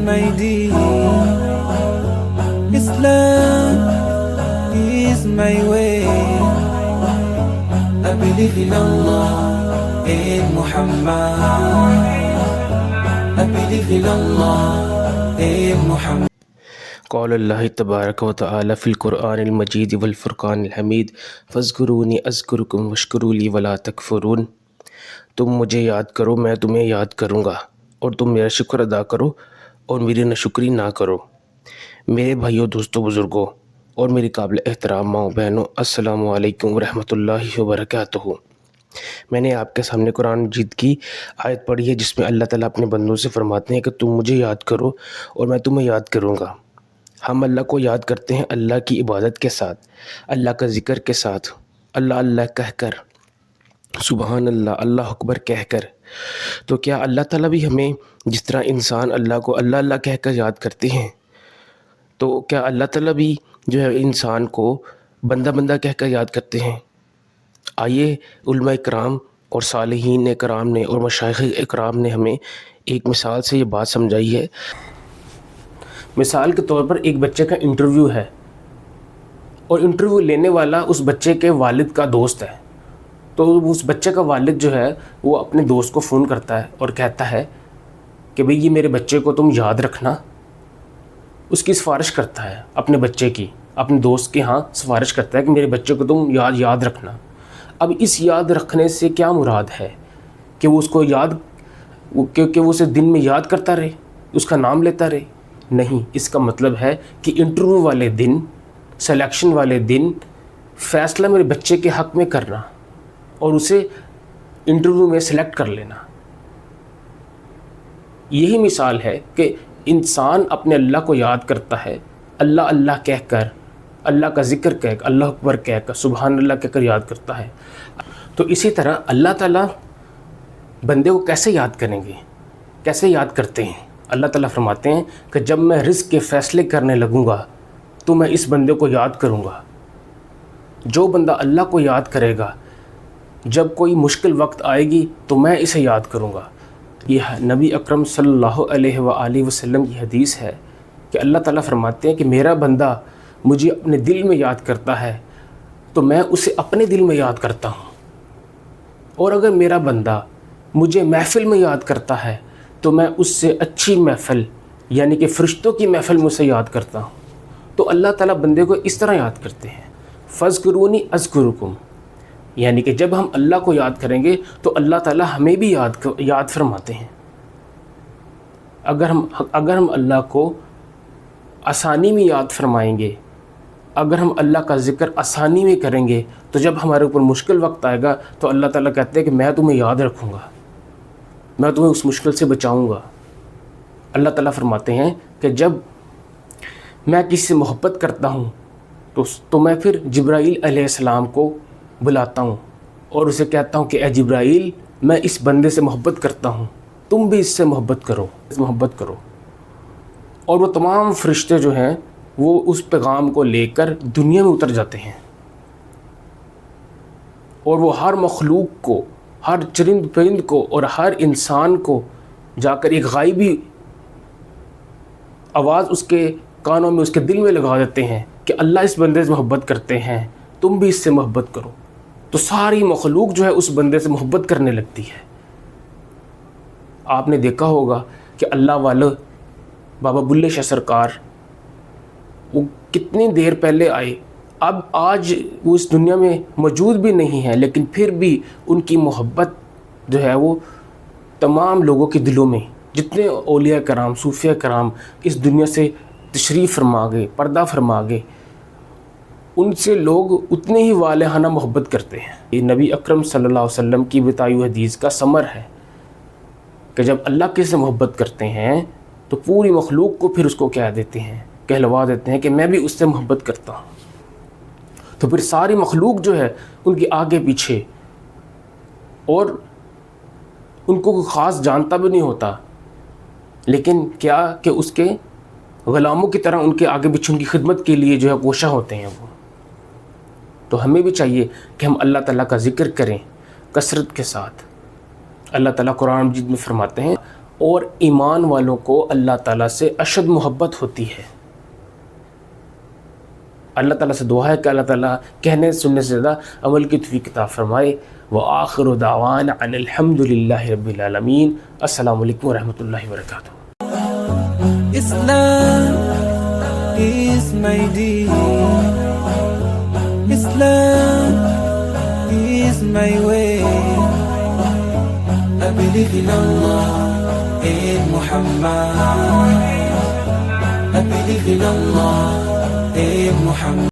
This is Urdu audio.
my deen. Islam is my way. I believe in Allah, in Muhammad. I believe in Allah, in Muhammad. قول اللہ تبارک و تعالی فی القرآن المجید والفرقان الحمید فاذکرونی اذکرکم واشکروا لی ولا تکفرون۔ تم مجھے یاد کرو، میں تمہیں یاد کروں گا، اور تم میرا شکر ادا کرو اور میری ناشکری نہ کرو۔ میرے بھائیوں، دوستوں، بزرگوں اور میری قابل احترام ماؤں بہنوں، السلام علیکم ورحمۃ اللہ وبرکاتہ۔ میں نے آپ کے سامنے قرآن مجید کی آیت پڑھی ہے جس میں اللہ تعالیٰ اپنے بندوں سے فرماتے ہیں کہ تم مجھے یاد کرو اور میں تمہیں یاد کروں گا۔ ہم اللہ کو یاد کرتے ہیں اللہ کی عبادت کے ساتھ، اللہ کا ذکر کے ساتھ، اللہ اللہ کہہ کر، سبحان اللہ، اللہ اکبر کہہ کر۔ تو کیا اللہ تعالیٰ بھی ہمیں جس طرح انسان اللہ کو اللہ اللہ کہہ کر یاد کرتے ہیں، تو کیا اللہ تعالیٰ بھی جو ہے انسان کو بندہ بندہ کہہ کر یاد کرتے ہیں؟ آئیے علماء اکرام اور صالحین اکرام نے اور مشائخ اکرام نے ہمیں ایک مثال سے یہ بات سمجھائی ہے۔ مثال کے طور پر ایک بچے کا انٹرویو ہے، اور انٹرویو لینے والا اس بچے کے والد کا دوست ہے۔ تو اس بچے کا والد جو ہے وہ اپنے دوست کو فون کرتا ہے اور کہتا ہے کہ بھئی یہ میرے بچے کو تم یاد رکھنا۔ اس کی سفارش کرتا ہے اپنے بچے کی، اپنے دوست کے ہاں سفارش کرتا ہے کہ میرے بچے کو تم یاد رکھنا۔ اب اس یاد رکھنے سے کیا مراد ہے؟ کہ وہ اس کو کہ وہ اسے دن میں یاد کرتا رہے، اس کا نام لیتا رہے؟ نہیں، اس کا مطلب ہے کہ انٹرویو والے دن، سلیکشن والے دن فیصلہ میرے بچے کے حق میں کرنا اور اسے انٹرویو میں سلیکٹ کر لینا۔ یہی مثال ہے کہ انسان اپنے اللہ کو یاد کرتا ہے، اللہ اللہ کہہ کر، اللہ کا ذکر کہہ کر، اللہ اکبر کہہ کر، سبحان اللہ کہہ کر یاد کرتا ہے۔ تو اسی طرح اللہ تعالیٰ بندے کو کیسے یاد کریں گے، کیسے یاد کرتے ہیں؟ اللہ تعالیٰ فرماتے ہیں کہ جب میں رزق کے فیصلے کرنے لگوں گا تو میں اس بندے کو یاد کروں گا۔ جو بندہ اللہ کو یاد کرے گا، جب کوئی مشکل وقت آئے گی تو میں اسے یاد کروں گا۔ یہ نبی اکرم صلی اللہ علیہ وآلہ وسلم کی حدیث ہے کہ اللہ تعالیٰ فرماتے ہیں کہ میرا بندہ مجھے اپنے دل میں یاد کرتا ہے تو میں اسے اپنے دل میں یاد کرتا ہوں، اور اگر میرا بندہ مجھے محفل میں یاد کرتا ہے تو میں اس سے اچھی محفل یعنی کہ فرشتوں کی محفل مجھ سے یاد کرتا ہوں۔ تو اللہ تعالیٰ بندے کو اس طرح یاد کرتے ہیں، فاذکرونی اذکرکم، یعنی کہ جب ہم اللہ کو یاد کریں گے تو اللہ تعالیٰ ہمیں بھی یاد فرماتے ہیں۔ اگر ہم اللہ کو آسانی میں یاد فرمائیں گے، اگر ہم اللہ کا ذکر آسانی میں کریں گے، تو جب ہمارے اوپر مشکل وقت آئے گا تو اللہ تعالیٰ کہتے ہیں کہ میں تمہیں یاد رکھوں گا، میں تمہیں اس مشکل سے بچاؤں گا۔ اللہ تعالیٰ فرماتے ہیں کہ جب میں کسی سے محبت کرتا ہوں تو میں پھر جبرائیل علیہ السلام کو بلاتا ہوں اور اسے کہتا ہوں کہ اے جبرائیل، میں اس بندے سے محبت کرتا ہوں، تم بھی اس سے محبت کرو۔ اور وہ تمام فرشتے جو ہیں وہ اس پیغام کو لے کر دنیا میں اتر جاتے ہیں، اور وہ ہر مخلوق کو، ہر چرند پرند کو اور ہر انسان کو جا کر ایک غائبی آواز اس کے کانوں میں، اس کے دل میں لگا دیتے ہیں کہ اللہ اس بندے سے محبت کرتے ہیں، تم بھی اس سے محبت کرو۔ تو ساری مخلوق جو ہے اس بندے سے محبت کرنے لگتی ہے۔ آپ نے دیکھا ہوگا کہ اللہ والے بابا بلے شاہ سرکار وہ کتنی دیر پہلے آئے، آج وہ اس دنیا میں موجود بھی نہیں ہے، لیکن پھر بھی ان کی محبت جو ہے وہ تمام لوگوں کے دلوں میں، جتنے اولیاء کرام، صوفیاء کرام اس دنیا سے تشریف فرما گئے، پردہ فرما گئے، ان سے لوگ اتنے ہی والہانہ محبت کرتے ہیں۔ یہ نبی اکرم صلی اللہ علیہ وسلم کی بتائی ہوئی حدیث کا ثمر ہے کہ جب اللہ کے سے محبت کرتے ہیں تو پوری مخلوق کو پھر اس کو کہہ دیتے ہیں، کہلوا دیتے ہیں کہ میں بھی اس سے محبت کرتا ہوں۔ تو پھر ساری مخلوق جو ہے ان کے آگے پیچھے، اور ان کو کوئی خاص جانتا بھی نہیں ہوتا، لیکن کیا کہ اس کے غلاموں کی طرح ان کے آگے پیچھے ان کی خدمت کے لیے جو ہے کوشاں ہوتے ہیں وہ۔ تو ہمیں بھی چاہیے کہ ہم اللہ تعالیٰ کا ذکر کریں کثرت کے ساتھ۔ اللہ تعالیٰ قرآن مجید میں فرماتے ہیں اور ایمان والوں کو اللہ تعالیٰ سے اشد محبت ہوتی ہے۔ اللہ تعالیٰ سے دعا ہے کہ اللہ تعالیٰ کہنے سننے سے زیادہ عمل کی توفیق عطا فرمائے۔ وآخر دعوانا ان الحمد للہ رب العالمین۔ السلام علیکم ورحمۃ اللہ وبرکاتہ۔ Islam is my deen. Islam is my way. I believe in Allah, in Muhammad. I believe in Allah, in Muhammad.